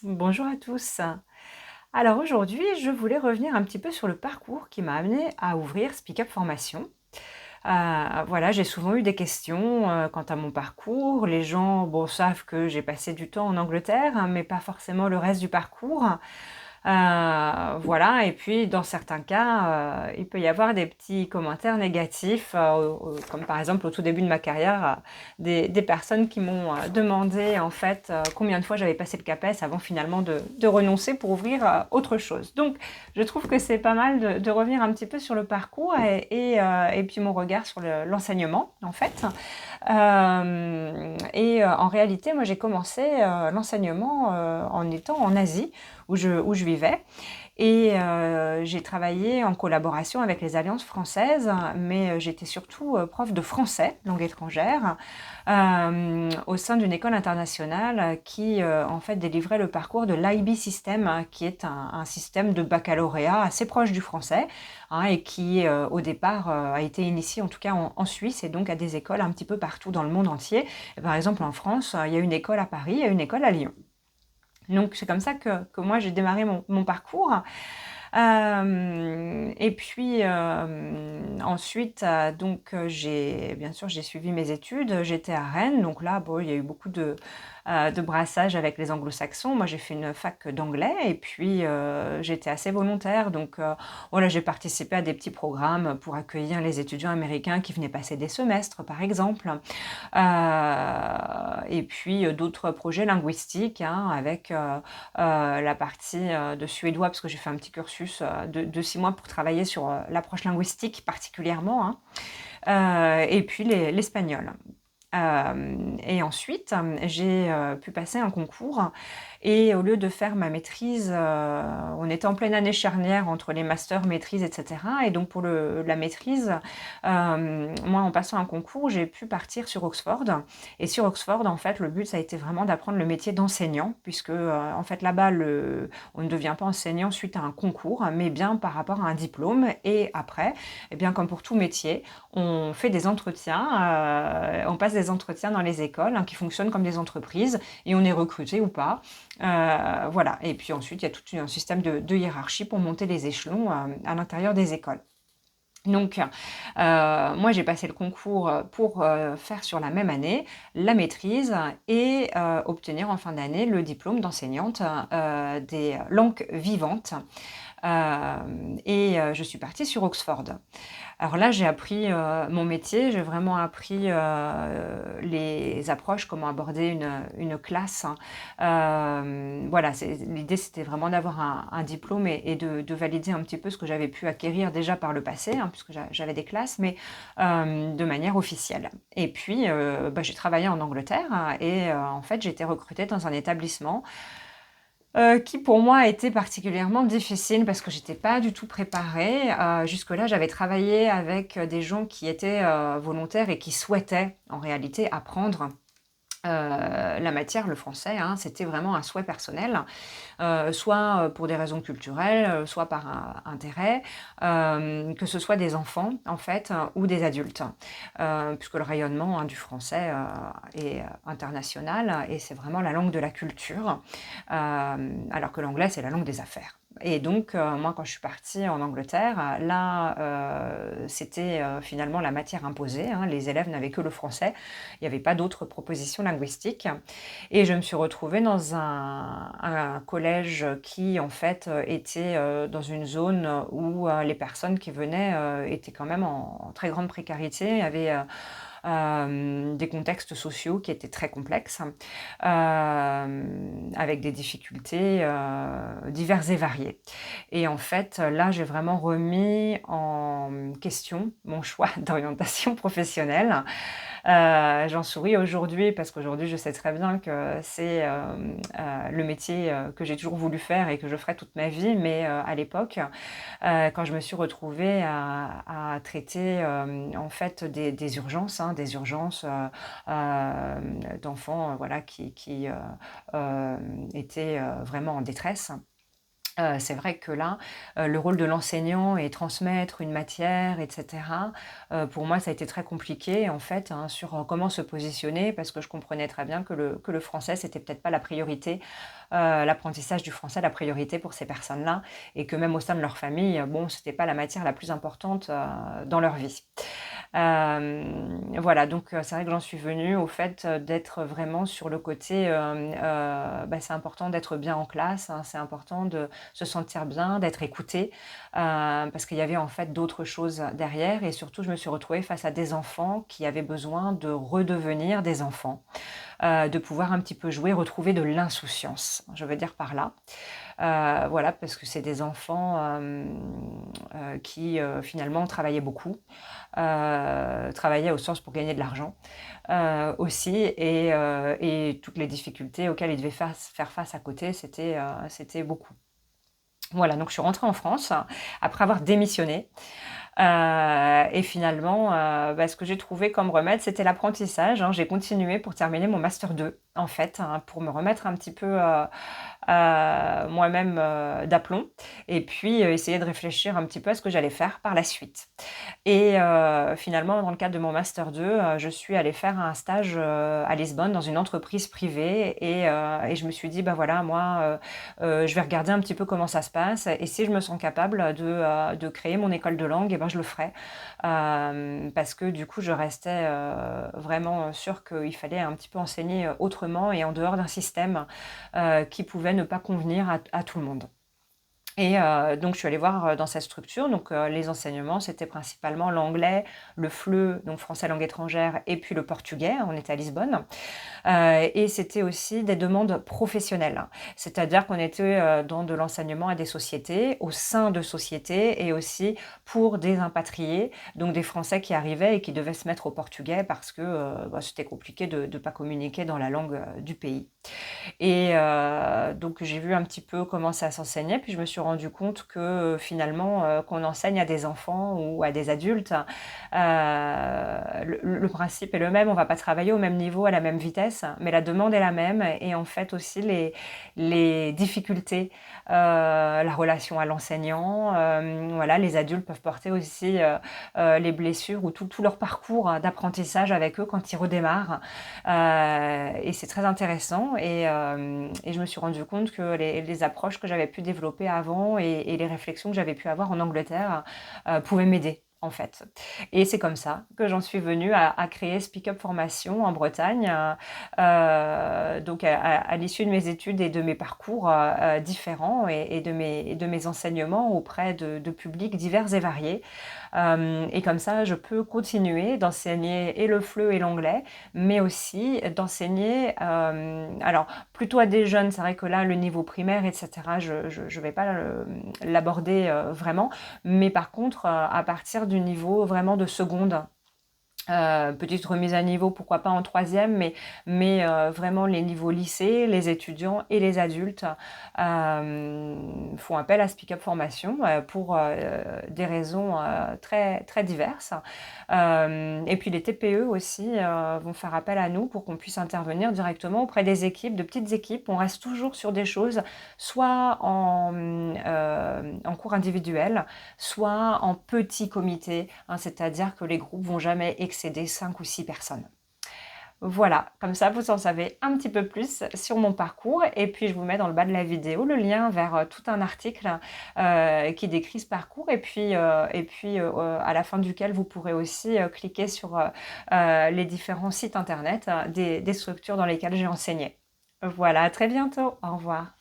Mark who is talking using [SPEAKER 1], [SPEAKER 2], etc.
[SPEAKER 1] Bonjour à tous. Alors aujourd'hui, je voulais revenir un petit peu sur le parcours qui m'a amené à ouvrir Speak Up Formation. Voilà, j'ai souvent eu des questions quant à mon parcours. Les gens, bon, savent que j'ai passé du temps en Angleterre, hein, mais pas forcément le reste du parcours. Voilà, et puis dans certains cas, il peut y avoir des petits commentaires négatifs, comme par exemple au tout début de ma carrière, des personnes qui m'ont demandé en fait combien de fois j'avais passé le CAPES avant finalement de renoncer pour ouvrir autre chose. Donc je trouve que c'est pas mal de revenir un petit peu sur le parcours et puis mon regard sur l'enseignement en fait. En réalité, moi j'ai commencé l'enseignement en étant en Asie où je vivais. J'ai travaillé en collaboration avec les Alliances françaises, mais j'étais surtout prof de français, langue étrangère, au sein d'une école internationale qui en fait délivrait le parcours de l'IB System, hein, qui est un système de baccalauréat assez proche du français, hein, et qui au départ a été initié en tout cas en Suisse et donc à des écoles un petit peu partout dans le monde entier. Et par exemple en France, il y a une école à Paris et une école à Lyon. Donc c'est comme ça que moi j'ai démarré mon parcours. Et puis ensuite, donc j'ai bien sûr j'ai suivi mes études. J'étais à Rennes, donc là, bon, il y a eu beaucoup de brassage avec les Anglo-Saxons. Moi, j'ai fait une fac d'anglais et puis j'étais assez volontaire, donc voilà, j'ai participé à des petits programmes pour accueillir les étudiants américains qui venaient passer des semestres, par exemple. Et puis d'autres projets linguistiques, hein, avec la partie de suédois, parce que j'ai fait un petit cursus de 6 mois pour travailler sur l'approche linguistique particulièrement, hein, et puis l'espagnol. Et ensuite, j'ai pu passer un concours et au lieu de faire ma maîtrise, on était en pleine année charnière entre les masters, maîtrise, etc. Et donc pour la maîtrise, moi en passant un concours, j'ai pu partir sur Oxford. Et sur Oxford, en fait, le but, ça a été vraiment d'apprendre le métier d'enseignant, puisque en fait là-bas, on ne devient pas enseignant suite à un concours, mais bien par rapport à un diplôme. Et après, eh bien, comme pour tout métier, on fait des entretiens, on passe des entretiens dans les écoles, hein, qui fonctionnent comme des entreprises, et on est recruté ou pas. Voilà. Et puis ensuite, il y a tout un système de hiérarchie pour monter les échelons à l'intérieur des écoles. Donc, moi, j'ai passé le concours pour faire sur la même année la maîtrise et obtenir en fin d'année le diplôme d'enseignante des langues vivantes. Je suis partie sur Oxford. Alors là, j'ai appris mon métier, j'ai vraiment appris les approches, comment aborder une classe, hein. Voilà, l'idée c'était vraiment d'avoir un diplôme et de valider un petit peu ce que j'avais pu acquérir déjà par le passé, hein, puisque j'avais des classes, mais de manière officielle. Et puis, j'ai travaillé en Angleterre hein, et en fait, j'ai été recrutée dans un établissement qui pour moi a été particulièrement difficile parce que j'étais pas du tout préparée. Jusque-là, j'avais travaillé avec des gens qui étaient volontaires et qui souhaitaient en réalité apprendre la matière, le français, hein. C'était vraiment un souhait personnel, soit pour des raisons culturelles, soit par intérêt, que ce soit des enfants en fait ou des adultes, puisque le rayonnement hein, du français est international et c'est vraiment la langue de la culture, alors que l'anglais c'est la langue des affaires. Et donc, moi, quand je suis partie en Angleterre, là, c'était finalement la matière imposée, hein. Les élèves n'avaient que le français. Il n'y avait pas d'autres propositions linguistiques. Et je me suis retrouvée dans un collège qui, en fait, était dans une zone où les personnes qui venaient étaient quand même en très grande précarité. Il y avait des contextes sociaux qui étaient très complexes, avec des difficultés diverses et variées. Et en fait, là, j'ai vraiment remis en question mon choix d'orientation professionnelle. J'en souris aujourd'hui parce qu'aujourd'hui, je sais très bien que c'est le métier que j'ai toujours voulu faire et que je ferai toute ma vie. Mais à l'époque, quand je me suis retrouvée à traiter en fait des urgences, hein, des urgences d'enfants voilà, qui étaient vraiment en détresse. C'est vrai que là, le rôle de l'enseignant et transmettre une matière et cetera, pour moi, ça a été très compliqué en fait, hein, sur, comment se positionner parce que je comprenais très bien que le français, c'était peut-être pas la priorité, l'apprentissage du français, la priorité pour ces personnes-là et que même au sein de leur famille, bon, c'était pas la matière la plus importante, dans leur vie. Voilà, donc c'est vrai que j'en suis venue au fait, d'être vraiment sur le côté, bah, c'est important d'être bien en classe, hein, c'est important de se sentir bien, d'être écouté, parce qu'il y avait en fait d'autres choses derrière et surtout je me suis retrouvée face à des enfants qui avaient besoin de redevenir des enfants, de pouvoir un petit peu jouer, retrouver de l'insouciance, je veux dire par là. Voilà, parce que c'est des enfants, qui, finalement travaillaient beaucoup, travaillaient au sens pour gagner de l'argent, aussi et toutes les difficultés auxquelles ils devaient faire face à côté, c'était beaucoup. Voilà, donc je suis rentrée en France après avoir démissionné. Et finalement, bah, ce que j'ai trouvé comme remède, c'était l'apprentissage, hein. J'ai continué pour terminer mon master 2, en fait, hein, pour me remettre un petit peu, moi-même, d'aplomb et puis, essayer de réfléchir un petit peu à ce que j'allais faire par la suite. Et finalement, dans le cadre de mon master 2, je suis allée faire un stage, à Lisbonne dans une entreprise privée et je me suis dit: «Bah, voilà, moi, je vais regarder un petit peu comment ça se passe et si je me sens capable de créer mon école de langue et ben, je le ferai». Parce que du coup, je restais, vraiment, sûre qu'il fallait un petit peu enseigner, autrement et en dehors d'un système, qui pouvait ne pas convenir à tout le monde. Et donc je suis allée voir, dans cette structure, donc les enseignements, c'était principalement l'anglais, le FLE, donc français langue étrangère et puis le portugais, on était à Lisbonne. Et c'était aussi des demandes professionnelles. C'est-à-dire qu'on était, dans de l'enseignement à des sociétés, au sein de sociétés et aussi pour des impatriés, donc des Français qui arrivaient et qui devaient se mettre au portugais parce que, bah, c'était compliqué de ne pas communiquer dans la langue, du pays. Et donc j'ai vu un petit peu comment ça s'enseignait, puis je me suis rendu compte que, finalement, qu'on enseigne à des enfants ou à des adultes, le principe est le même, on va pas travailler au même niveau, à la même vitesse, mais la demande est la même et en fait aussi les difficultés, la relation à l'enseignant, voilà, les adultes peuvent porter aussi, les blessures ou tout leur parcours d'apprentissage avec eux quand ils redémarrent. Et c'est très intéressant et je me suis rendu compte que les approches que j'avais pu développer avant et les réflexions que j'avais pu avoir en Angleterre, pouvaient m'aider, en fait. Et c'est comme ça que j'en suis venue à créer Speak Up Formation en Bretagne, donc à l'issue de mes études et de mes parcours, différents et de mes enseignements auprès de publics divers et variés. Et comme ça, je peux continuer d'enseigner et le FLE et l'anglais, mais aussi d'enseigner, alors plutôt à des jeunes, c'est vrai que là, le niveau primaire, et cetera, je vais pas l'aborder, vraiment, mais par contre, à partir du niveau vraiment de seconde, petite remise à niveau, pourquoi pas en troisième, mais vraiment les niveaux lycée, les étudiants et les adultes font appel à Speak Up Formation pour des raisons très, très diverses. Et puis les TPE aussi vont faire appel à nous pour qu'on puisse intervenir directement auprès des équipes, de petites équipes. On reste toujours sur des choses, soit en cours individuel, soit en petit comité, hein, c'est-à-dire que les groupes vont jamais excéder 5 ou 6 personnes. Voilà, comme ça vous en savez un petit peu plus sur mon parcours et puis je vous mets dans le bas de la vidéo le lien vers tout un article qui décrit ce parcours et puis à la fin duquel vous pourrez aussi cliquer sur les différents sites internet des structures dans lesquelles j'ai enseigné. Voilà, à très bientôt, au revoir.